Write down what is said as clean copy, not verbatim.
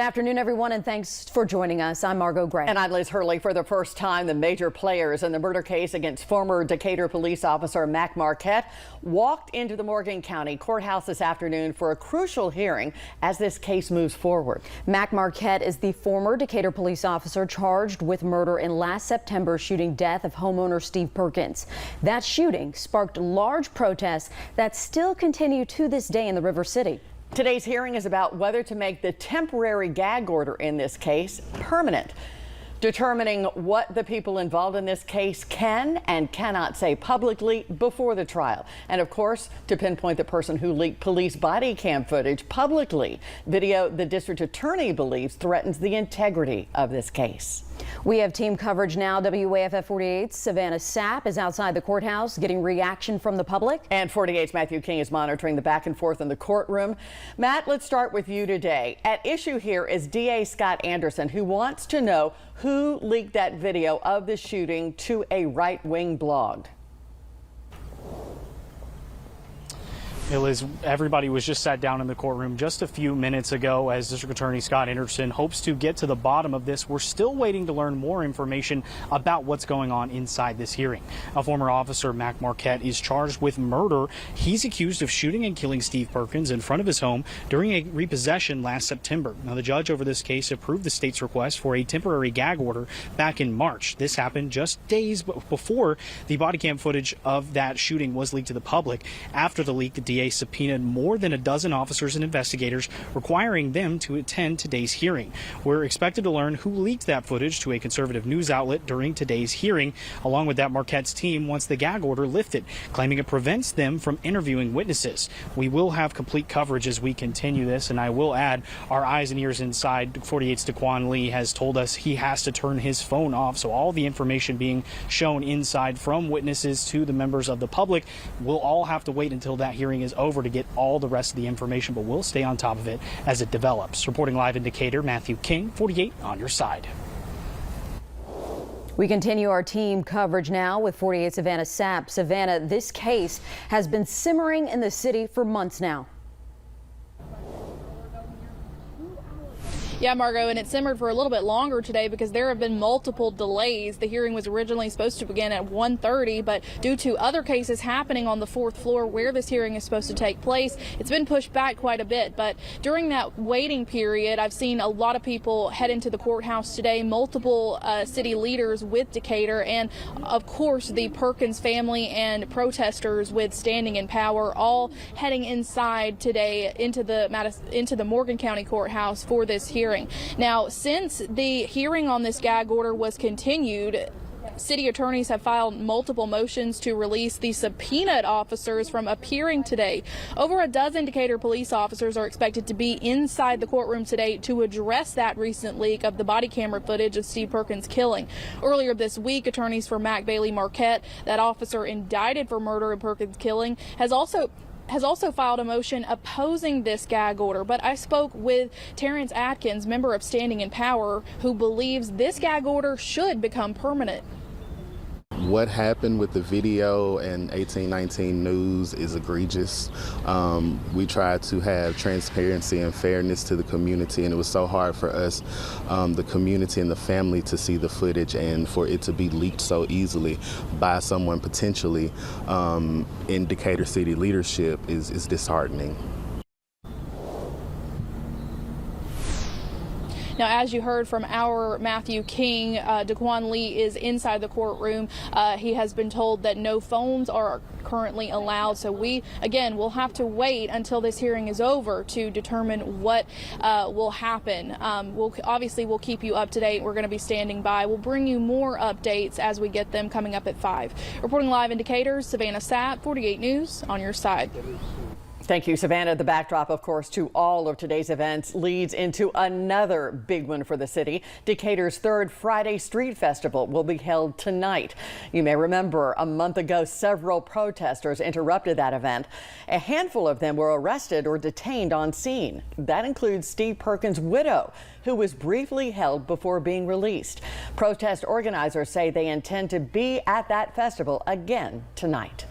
Good afternoon, everyone, and thanks for joining us. I'm Margot Gray. And I'm Liz Hurley. For the first time, the major players in the murder case against former Decatur police officer Mac Marquette walked into the Morgan County Courthouse this afternoon for a crucial hearing as this case moves forward. Mac Marquette is the former Decatur police officer charged with murder in last September's shooting death of homeowner Steve Perkins. That shooting sparked large protests that still continue to this day in the River City. Today's hearing is about whether to make the temporary gag order in this case permanent, determining what the people involved in this case can and cannot say publicly before the trial. And of course, to pinpoint the person who leaked police body cam footage publicly, video the district attorney believes threatens the integrity of this case. We have team coverage now. WAFF 48's Savannah Sapp is outside the courthouse getting reaction from the public. And 48's Matthew King is monitoring the back and forth in the courtroom. Matt, let's start with you today. At issue here is DA Scott Anderson, who wants to know who leaked that video of the shooting to a right-wing blog. Liz, everybody was just sat down in the courtroom just a few minutes ago as District Attorney Scott Anderson hopes to get to the bottom of this. We're still waiting to learn more information about what's going on inside this hearing. A former officer, Mac Marquette, is charged with murder. He's accused of shooting and killing Steve Perkins in front of his home during a repossession last September. Now, the judge over this case approved the state's request for a temporary gag order back in March. This happened just days before the body cam footage of that shooting was leaked to the public. After the leak, the DA subpoenaed more than a dozen officers and investigators, requiring them to attend today's hearing. We're expected to learn who leaked that footage to a conservative news outlet during today's hearing. Along with that, Marquette's team wants the gag order lifted, claiming it prevents them from interviewing witnesses. We will have complete coverage as we continue this, and I will add, our eyes and ears inside 48's Dequan Lee has told us he has to turn his phone off, so all the information being shown inside from witnesses to the members of the public, we'll all have to wait until that hearing is over to get all the rest of the information, but we'll stay on top of it as it develops. Reporting live in Decatur, Matthew King, 48 on your side. We continue our team coverage now with 48 Savannah Sapp. Savannah, this case has been simmering in the city for months now. Yeah, Margot, and it simmered for a little bit longer today because there have been multiple delays. The hearing was originally supposed to begin at 1:30, but due to other cases happening on the fourth floor where this hearing is supposed to take place, it's been pushed back quite a bit. But during that waiting period, I've seen a lot of people head into the courthouse today, multiple city leaders with Decatur, and of course the Perkins family and protesters with Standing in Power all heading inside today into the Morgan County Courthouse for this hearing. Now, since the hearing on this gag order was continued, city attorneys have filed multiple motions to release the subpoenaed officers from appearing today. Over a dozen Decatur police officers are expected to be inside the courtroom today to address that recent leak of the body camera footage of Steve Perkins' killing. Earlier this week, attorneys for Mac Bailey Marquette, that officer indicted for murder in Perkins' killing, has also filed a motion opposing this gag order. But I spoke with Terrence Atkins, member of Standing in Power, who believes this gag order should become permanent. What happened with the video and 1819 News is egregious. We tried to have transparency and fairness to the community, and it was so hard for us, the community and the family, to see the footage and for it to be leaked so easily by someone potentially in Decatur city leadership is disheartening. Now, as you heard from our Matthew King, Dequan Lee is inside the courtroom. He has been told that no phones are currently allowed. So we, again, will have to wait until this hearing is over to determine what will happen. We'll keep you up to date. We're going to be standing by. We'll bring you more updates as we get them coming up at 5. Reporting live in Decatur, Savannah Sapp, 48 News on your side. Thank you, Savannah. The backdrop, of course, to all of today's events leads into another big one for the city. Decatur's third Friday Street Festival will be held tonight. You may remember a month ago, several protesters interrupted that event. A handful of them were arrested or detained on scene. That includes Steve Perkins' widow, who was briefly held before being released. Protest organizers say they intend to be at that festival again tonight.